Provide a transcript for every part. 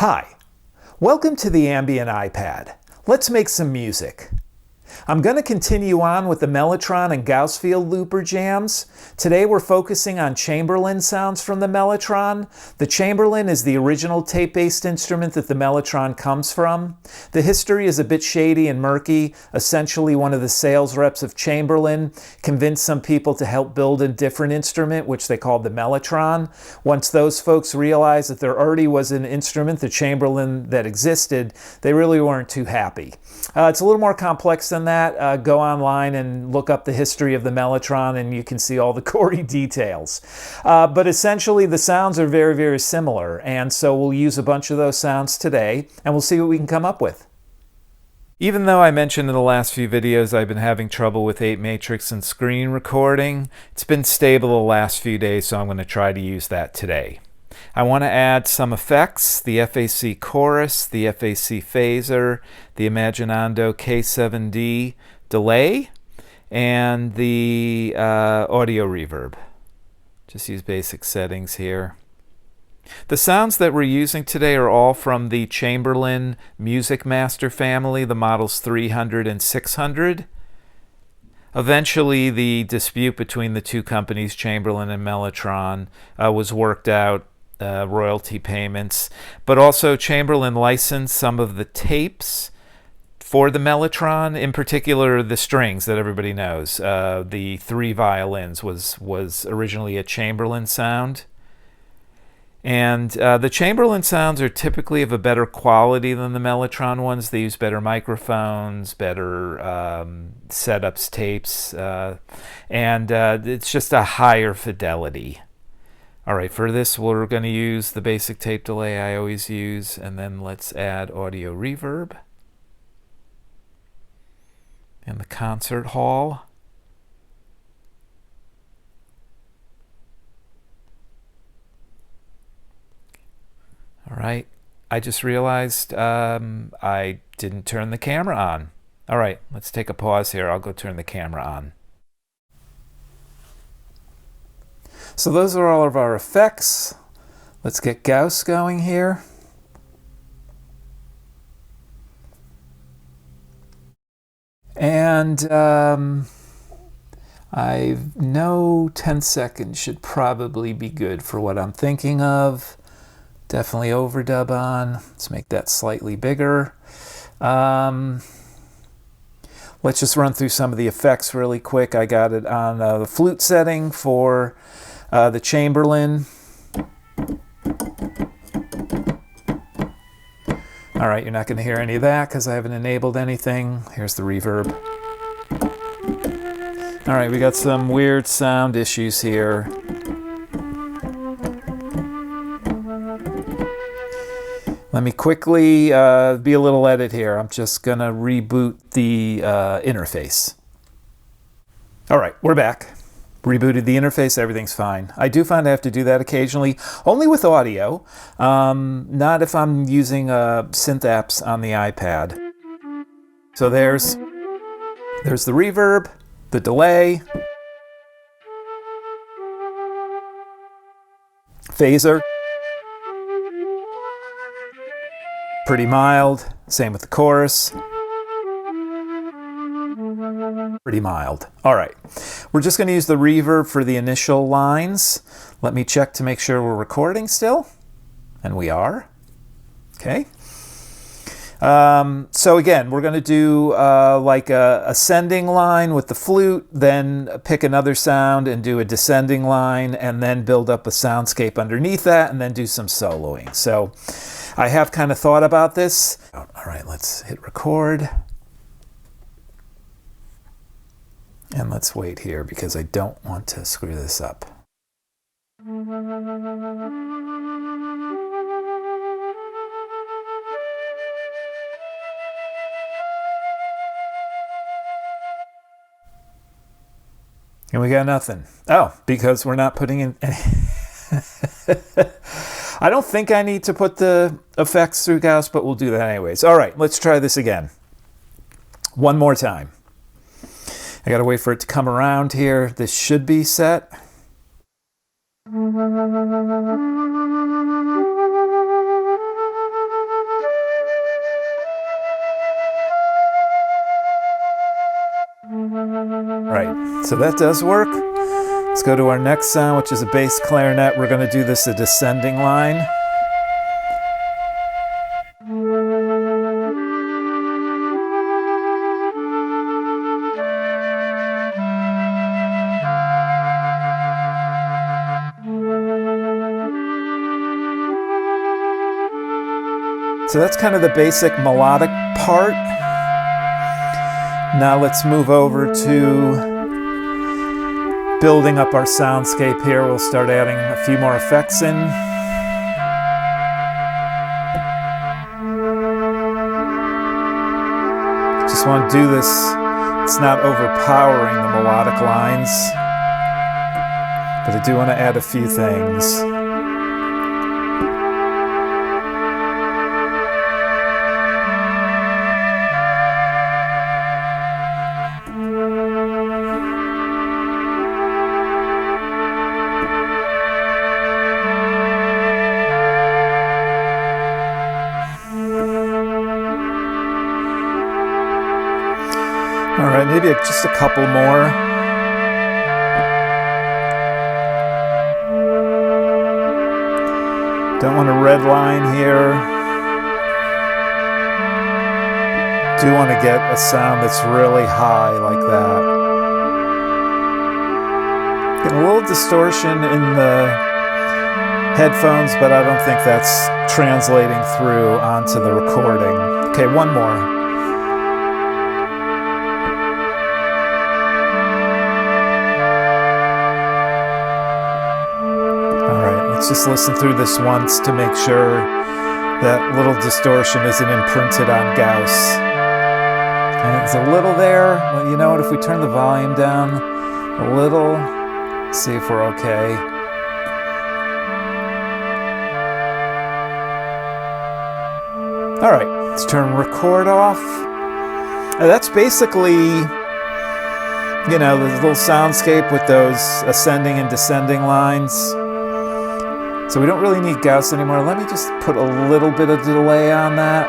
Hi, welcome to the Ambient iPad. Let's make some music. I'm going to continue on with the Mellotron and Gauss Field Looper jams. Today we're focusing on Chamberlin sounds from the Mellotron. The Chamberlin is the original tape-based instrument that the Mellotron comes from. The history is a bit shady and murky. Essentially, one of the sales reps of Chamberlin convinced some people to help build a different instrument, which they called the Mellotron. Once those folks realized that there already was an instrument, the Chamberlin, that existed, they really weren't too happy. It's a little more complex than that. Go online and look up the history of the Mellotron and you can see all the gory details. But essentially the sounds are very, very similar, and so we'll use a bunch of those sounds today and we'll see what we can come up with. Even though I mentioned in the last few videos I've been having trouble with apeMatrix and screen recording, it's been stable the last few days, so I'm going to try to use that today. I want to add some effects: the FAC Chorus, the FAC Phazer, the Imaginando K7D delay, and the Audio Reverb. Just use basic settings here. The sounds that we're using today are all from the Chamberlin Music Master family, the models 300 and 600. Eventually, the dispute between the two companies, Chamberlin and Mellotron, was worked out. Royalty payments, but also Chamberlin licensed some of the tapes for the Mellotron, in particular the strings that everybody knows. The 3 violins was originally a Chamberlin sound, and the Chamberlin sounds are typically of a better quality than the Mellotron ones. They use better microphones, better setups, tapes, and it's just a higher fidelity. Alright, for this we're going to use the basic tape delay I always use, and then let's add audio reverb in the concert hall. Alright, I just realized I didn't turn the camera on. Alright, let's take a pause here. I'll go turn the camera on. So those are all of our effects. Let's get Gauss going here. And I know 10 seconds should probably be good for what I'm thinking of. Definitely overdub on. Let's make that slightly bigger. Let's just run through some of the effects really quick. I got it on the flute setting for the Chamberlin. Alright, you're not going to hear any of that because I haven't enabled anything. Here's the reverb. Alright, we got some weird sound issues here. Let me quickly be a little edit here. I'm just going to reboot the interface. Alright, we're back. Rebooted the interface, everything's fine. I do find I have to do that occasionally, only with audio, not if I'm using synth apps on the iPad. So there's the reverb, the delay, phaser, pretty mild, same with the chorus. Pretty mild. All right, we're just going to use the reverb for the initial lines. Let me check to make sure we're recording still, and we are. Okay. So again, we're going to do like a ascending line with the flute, then pick another sound and do a descending line, and then build up a soundscape underneath that, and then do some soloing. So I have kind of thought about this. All right, let's hit record. And let's wait here because I don't want to screw this up. And we got nothing. Oh, because we're not putting in any I don't think I need to put the effects through Gauss, but we'll do that anyways. All right, let's try this again. One more time. I gotta wait for it to come around here. This should be set. So that does work. Let's go to our next sound, which is a bass clarinet. We're going to do this a descending line. So that's kind of the basic melodic part. Now let's move over to building up our soundscape here. We'll start adding a few more effects in. Just want to do this. It's not overpowering the melodic lines, but I do want to add a few things. All right, maybe just a couple more. Don't want a red line here. Do want to get a sound that's really high like that. Get a little distortion in the headphones, but I don't think that's translating through onto the recording. Okay, one more. Let's just listen through this once to make sure that little distortion isn't imprinted on Gauss. And it's a little there. Well, you know what? If we turn the volume down a little, see if we're okay. All right, let's turn record off. That's basically, you know, the little soundscape with those ascending and descending lines. So we don't really need Gauss anymore. Let me just put a little bit of delay on that.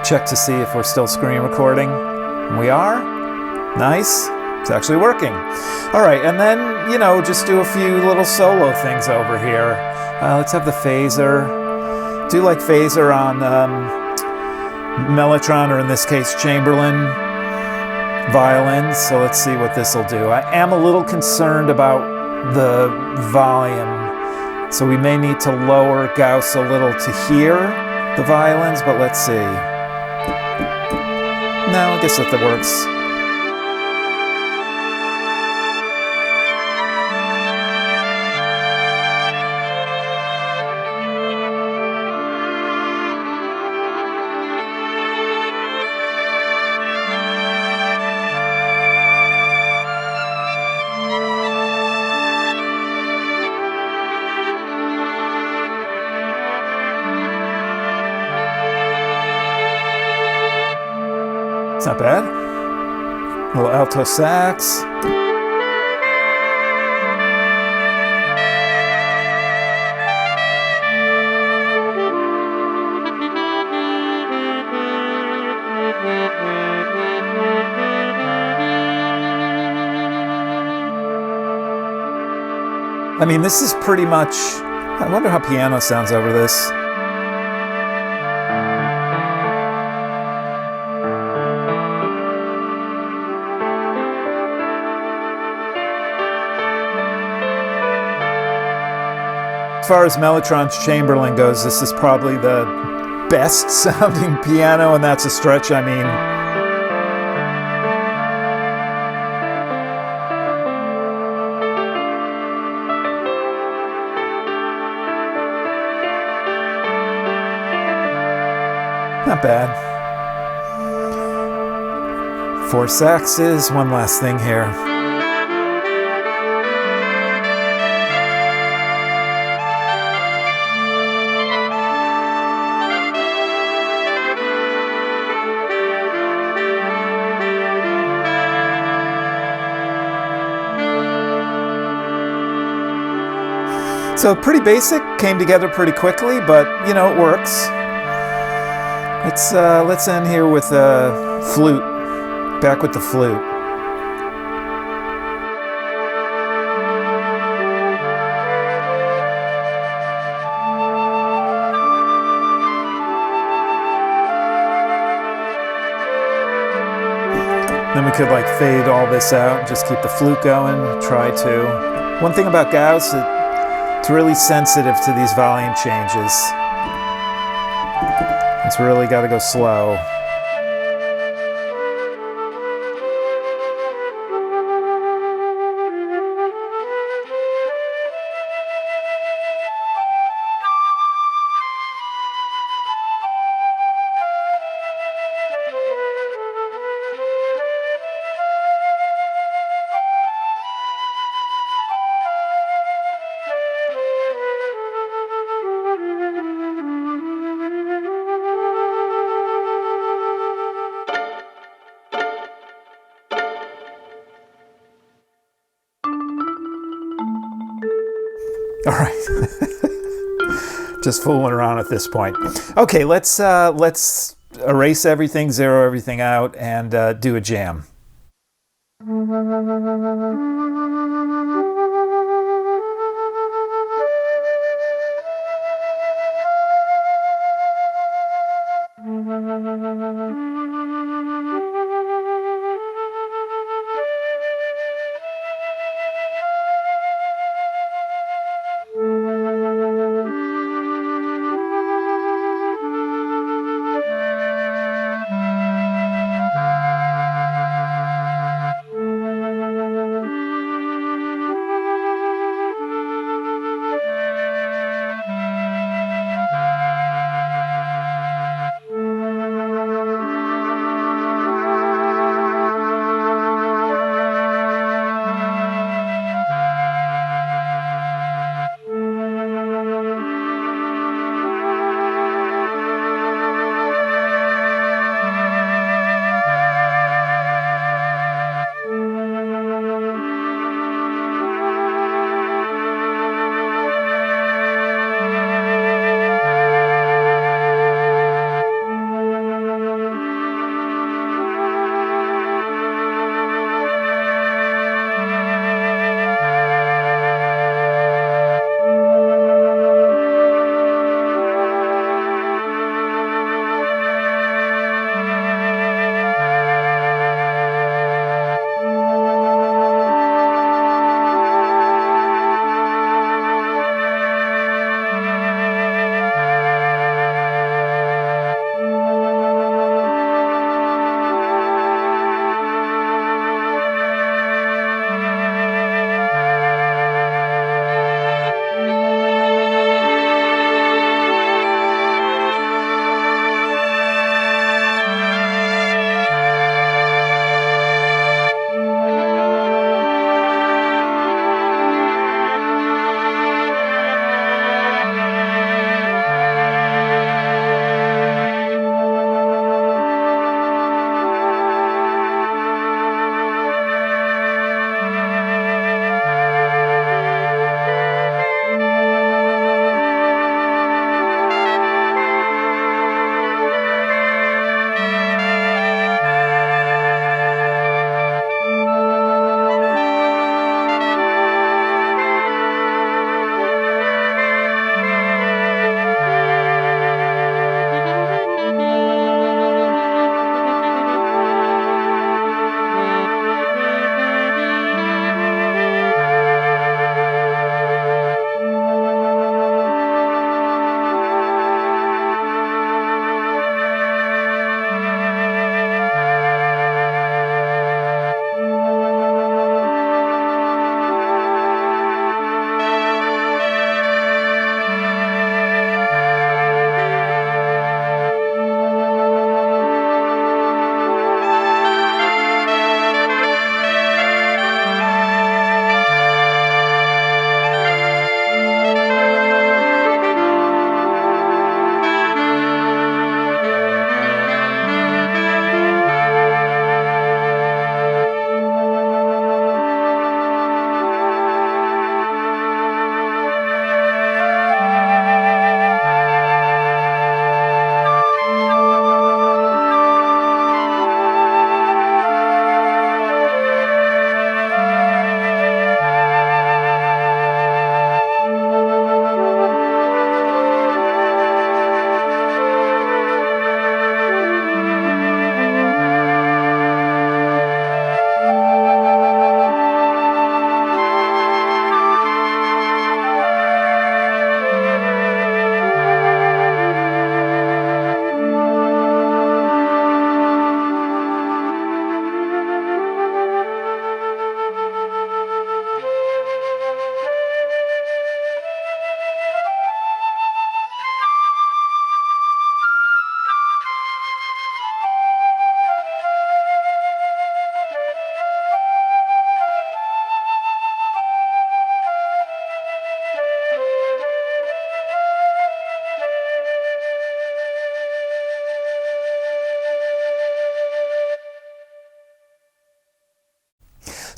Check to see if we're still screen recording. And we are. Nice. It's actually working. All right, and then, you know, just do a few little solo things over here. Let's have the phaser. Do like phaser on Mellotron, or in this case, Chamberlin violins. So let's see what this will do. I am a little concerned about the volume, so we may need to lower Gauss a little to hear the violins, but let's see. No, I guess that works. It's not bad. A little alto sax. I mean, this is pretty much, I wonder how piano sounds over this. As far as Mellotron's Chamberlin goes, this is probably the best sounding piano, and that's a stretch. I mean, not bad. 4 saxes, one last thing here. So pretty basic, came together pretty quickly, but you know, it works. Let's end here with a flute. Back with the flute. Then we could like fade all this out and just keep the flute going, try to. One thing about Gauss, it's really sensitive to these volume changes. It's really got to go slow. All right, just fooling around at this point. Okay, let's erase everything, zero everything out, and do a jam.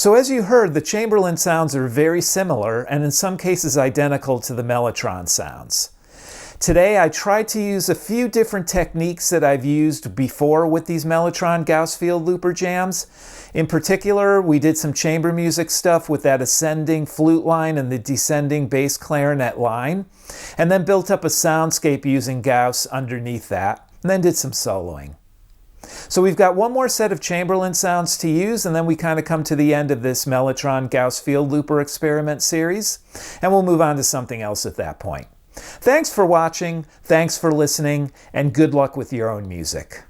So as you heard, the Chamberlin sounds are very similar and in some cases identical to the Mellotron sounds. Today I tried to use a few different techniques that I've used before with these Mellotron Gauss Field Looper jams. In particular, we did some chamber music stuff with that ascending flute line and the descending bass clarinet line, and then built up a soundscape using Gauss underneath that, and then did some soloing. So we've got one more set of Chamberlin sounds to use, and then we kind of come to the end of this Mellotron Gauss Field Looper experiment series, and we'll move on to something else at that point. Thanks for watching, thanks for listening, and good luck with your own music.